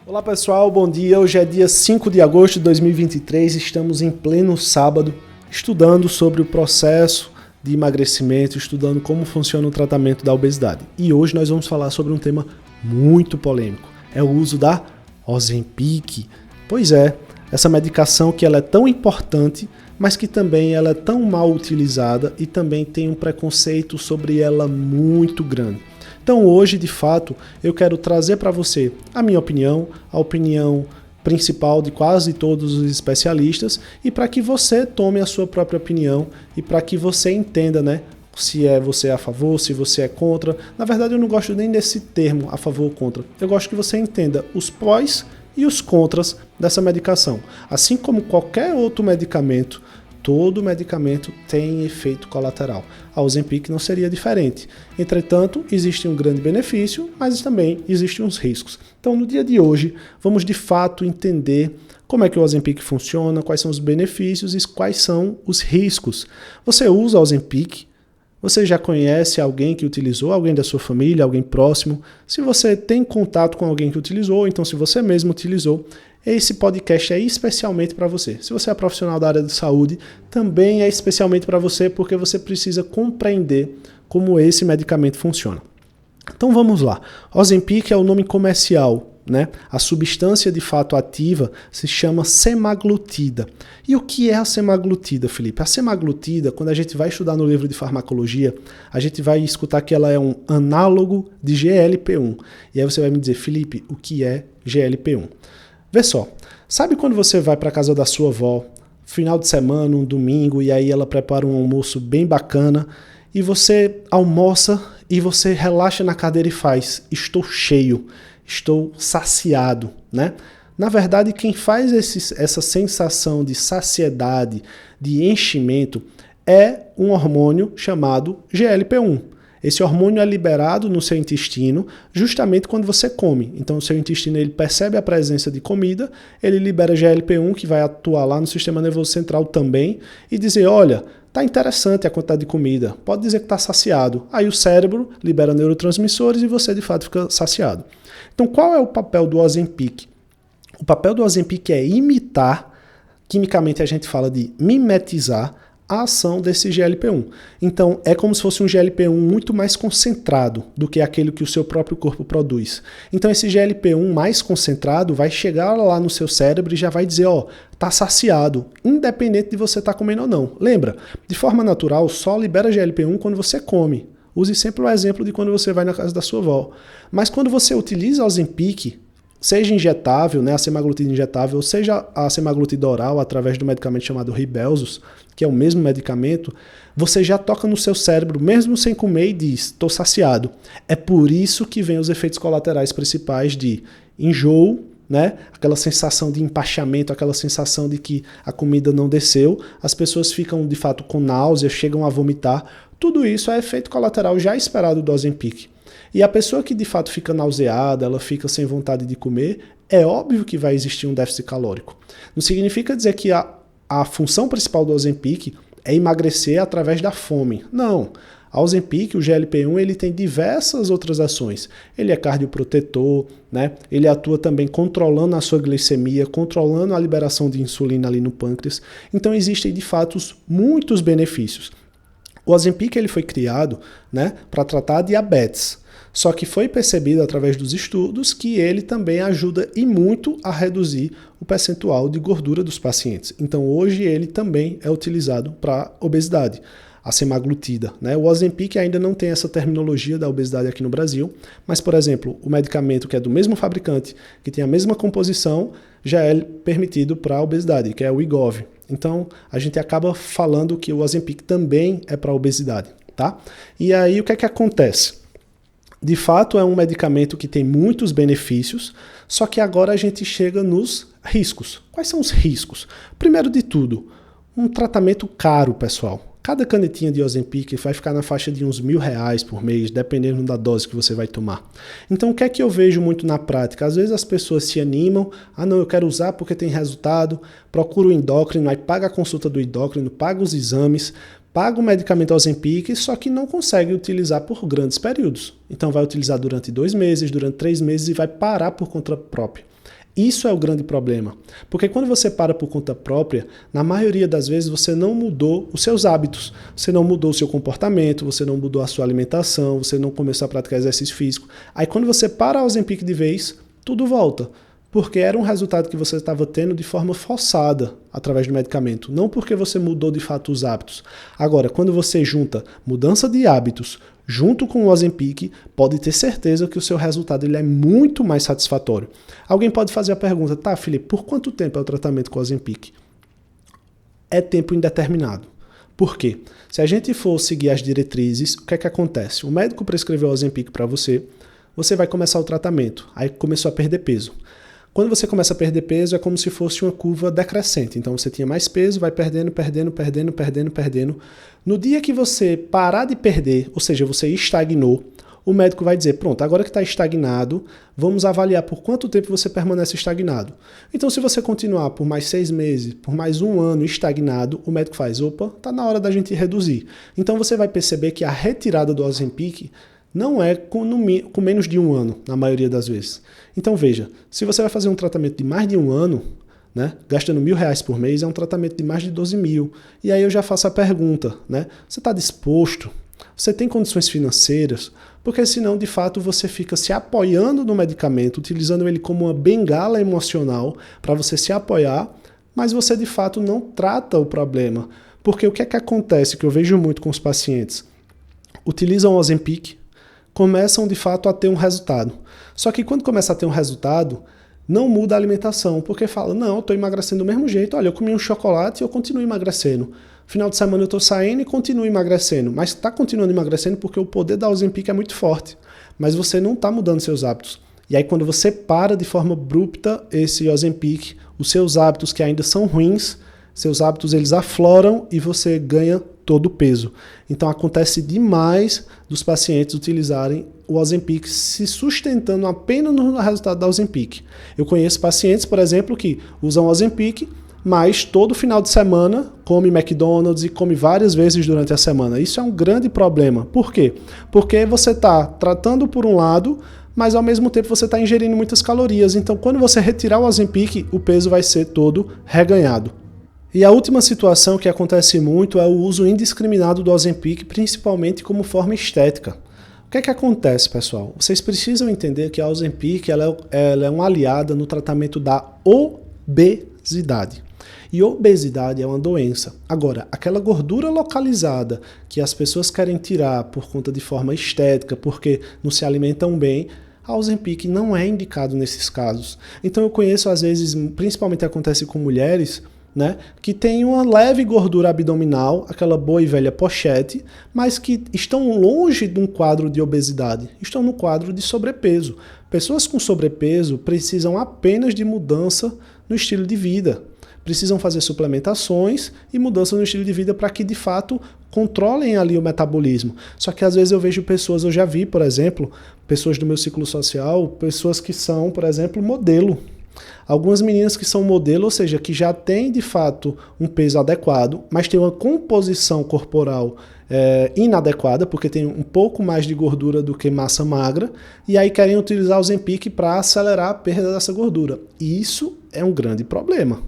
Olá pessoal, bom dia. Hoje é dia 5 de agosto de 2023, estamos em pleno sábado, estudando sobre o processo de emagrecimento, estudando como funciona o tratamento da obesidade. E hoje nós vamos falar sobre um tema muito polêmico, é o uso da Ozempic. Pois é, essa medicação que ela é tão importante, mas que também ela é tão mal utilizada e também tem um preconceito sobre ela muito grande. Então hoje, de fato, eu quero trazer para você a minha opinião, a opinião principal de quase todos os especialistas e para que você tome a sua própria opinião e para que você entenda, né, se você é a favor, se você é contra. Na verdade, eu não gosto nem desse termo, a favor ou contra. Eu gosto que você entenda os prós e os contras dessa medicação. Assim como qualquer outro medicamento, todo medicamento tem efeito colateral. A Ozempic não seria diferente. Entretanto, existe um grande benefício, mas também existem uns riscos. Então, no dia de hoje, vamos de fato entender como é que o Ozempic funciona, quais são os benefícios e quais são os riscos. Você usa a Ozempic? Você já conhece alguém que utilizou, alguém da sua família, alguém próximo? Se você tem contato com alguém que utilizou, então se você mesmo utilizou, esse podcast é especialmente para você. Se você é profissional da área de saúde, também é especialmente para você, porque você precisa compreender como esse medicamento funciona. Então vamos lá. Ozempic é o nome comercial, né? A substância de fato ativa se chama semaglutida. E o que é a semaglutida, Felipe? A semaglutida, quando a gente vai estudar no livro de farmacologia, a gente vai escutar que ela é um análogo de GLP-1. E aí você vai me dizer, Felipe, o que é GLP-1? Vê só, sabe quando você vai para a casa da sua avó, final de semana, um domingo, e aí ela prepara um almoço bem bacana, e você almoça e você relaxa na cadeira e faz, estou cheio, estou saciado, né? Na verdade, quem faz essa sensação de saciedade, de enchimento, é um hormônio chamado GLP-1. Esse hormônio é liberado no seu intestino justamente quando você come. Então, o seu intestino ele percebe a presença de comida, ele libera GLP-1, que vai atuar lá no sistema nervoso central também, e dizer, olha, tá interessante a quantidade de comida, pode dizer que está saciado. Aí o cérebro libera neurotransmissores e você, de fato, fica saciado. Então, qual é o papel do Ozempic? O papel do Ozempic é imitar, quimicamente a gente fala de mimetizar, a ação desse GLP-1. Então, é como se fosse um GLP-1 muito mais concentrado do que aquele que o seu próprio corpo produz. Então, esse GLP-1 mais concentrado vai chegar lá no seu cérebro e já vai dizer, ó, tá saciado, independente de você estar comendo ou não. Lembra, de forma natural, só libera GLP-1 quando você come. Use sempre o exemplo de quando você vai na casa da sua avó. Mas quando você utiliza o Ozempic, seja injetável, né, a semaglutida injetável, ou seja a semaglutida oral através do medicamento chamado Rybelsus, que é o mesmo medicamento, você já toca no seu cérebro, mesmo sem comer, e diz, estou saciado. É por isso que vem os efeitos colaterais principais de enjoo, né, aquela sensação de empachamento, aquela sensação de que a comida não desceu, as pessoas ficam de fato com náusea, chegam a vomitar. Tudo isso é efeito colateral já esperado do Ozempic. E a pessoa que de fato fica nauseada, ela fica sem vontade de comer, é óbvio que vai existir um déficit calórico. Não significa dizer que a função principal do Ozempic é emagrecer através da fome. Não. A Ozempic, o GLP-1, ele tem diversas outras ações. Ele é cardioprotetor, né? Ele atua também controlando a sua glicemia, controlando a liberação de insulina ali no pâncreas. Então existem de fato muitos benefícios. O Ozempic ele foi criado, né, para tratar a diabetes. Só que foi percebido através dos estudos que ele também ajuda e muito a reduzir o percentual de gordura dos pacientes. Então hoje ele também é utilizado para obesidade, a semaglutida, né? O Ozempic ainda não tem essa terminologia da obesidade aqui no Brasil, mas, por exemplo, o medicamento que é do mesmo fabricante, que tem a mesma composição, já é permitido para a obesidade, que é o Wegovy. Então a gente acaba falando que o Ozempic também é para obesidade, tá? E aí o que é que acontece? De fato, é um medicamento que tem muitos benefícios, só que agora a gente chega nos riscos. Quais são os riscos? Primeiro de tudo, um tratamento caro, pessoal. Cada canetinha de Ozempic vai ficar na faixa de uns R$1.000 por mês, dependendo da dose que você vai tomar. Então, o que é que eu vejo muito na prática? Às vezes as pessoas se animam, não, eu quero usar porque tem resultado, procura o endócrino, aí paga a consulta do endócrino, paga os exames, paga o medicamento Ozempic, só que não consegue utilizar por grandes períodos. Então vai utilizar durante 2 meses, durante 3 meses e vai parar por conta própria. Isso é o grande problema, porque quando você para por conta própria, na maioria das vezes você não mudou os seus hábitos, você não mudou o seu comportamento, você não mudou a sua alimentação, você não começou a praticar exercício físico. Aí quando você para o Ozempic de vez, tudo volta, porque era um resultado que você estava tendo de forma forçada através do medicamento, não porque você mudou de fato os hábitos. Agora, quando você junta mudança de hábitos junto com o Ozempic, pode ter certeza que o seu resultado ele é muito mais satisfatório. Alguém pode fazer a pergunta, tá, Felipe, por quanto tempo é o tratamento com o Ozempic? É tempo indeterminado. Por quê? Se a gente for seguir as diretrizes, o que é que acontece? O médico prescreveu o Ozempic para você, você vai começar o tratamento, aí começou a perder peso. Quando você começa a perder peso, é como se fosse uma curva decrescente. Então você tinha mais peso, vai perdendo. No dia que você parar de perder, ou seja, você estagnou, o médico vai dizer, pronto, agora que está estagnado, vamos avaliar por quanto tempo você permanece estagnado. Então se você continuar por mais 6 meses, por mais 1 ano estagnado, o médico faz, opa, está na hora da gente reduzir. Então você vai perceber que a retirada do Ozempic não é com menos de 1 ano, na maioria das vezes. Então veja, se você vai fazer um tratamento de mais de 1 ano, né, gastando R$1.000 por mês, é um tratamento de mais de 12 mil. E aí eu já faço a pergunta, né, você está disposto? Você tem condições financeiras? Porque senão, de fato, você fica se apoiando no medicamento, utilizando ele como uma bengala emocional para você se apoiar, mas você, de fato, não trata o problema. Porque o que é que acontece, que eu vejo muito com os pacientes? Utilizam o Ozempic, começam de fato a ter um resultado. Só que quando começa a ter um resultado, não muda a alimentação, porque fala, não, eu estou emagrecendo do mesmo jeito, olha, eu comi um chocolate e eu continuo emagrecendo. Final de semana eu estou saindo e continuo emagrecendo, mas está continuando emagrecendo porque o poder da Ozempic é muito forte, mas você não está mudando seus hábitos. E aí quando você para de forma abrupta esse Ozempic, os seus hábitos que ainda são ruins, seus hábitos eles afloram e você ganha todo o peso. Então acontece demais dos pacientes utilizarem o Ozempic se sustentando apenas no resultado da Ozempic. Eu conheço pacientes, por exemplo, que usam Ozempic, mas todo final de semana come McDonald's e come várias vezes durante a semana. Isso é um grande problema. Por quê? Porque você está tratando por um lado, mas ao mesmo tempo você está ingerindo muitas calorias. Então quando você retirar o Ozempic, o peso vai ser todo reganhado. E a última situação que acontece muito é o uso indiscriminado do Ozempic, principalmente como forma estética. O que é que acontece, pessoal? Vocês precisam entender que a Ozempic ela é uma aliada no tratamento da obesidade. E obesidade é uma doença. Agora, aquela gordura localizada que as pessoas querem tirar por conta de forma estética, porque não se alimentam bem, a Ozempic não é indicado nesses casos. Então eu conheço, às vezes, principalmente acontece com mulheres, né, que tem uma leve gordura abdominal, aquela boa e velha pochete, mas que estão longe de um quadro de obesidade, estão no quadro de sobrepeso. Pessoas com sobrepeso precisam apenas de mudança no estilo de vida, precisam fazer suplementações e mudança no estilo de vida para que, de fato, controlem ali o metabolismo. Só que às vezes eu vejo pessoas, eu já vi, por exemplo, pessoas do meu ciclo social, pessoas que são, por exemplo, modelo. Algumas meninas que são modelo, ou seja, que já têm de fato um peso adequado, mas tem uma composição corporal inadequada, porque tem um pouco mais de gordura do que massa magra, e aí querem utilizar o Ozempic para acelerar a perda dessa gordura. E isso é um grande problema.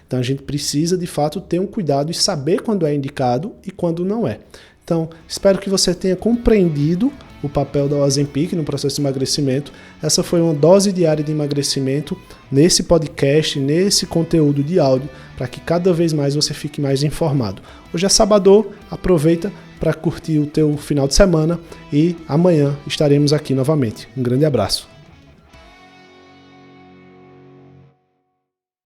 Então a gente precisa de fato ter um cuidado e saber quando é indicado e quando não é. Então espero que você tenha compreendido o papel da Ozempic no processo de emagrecimento. Essa foi uma dose diária de emagrecimento nesse podcast, nesse conteúdo de áudio, para que cada vez mais você fique mais informado. Hoje é sábado, aproveita para curtir o teu final de semana e amanhã estaremos aqui novamente. Um grande abraço.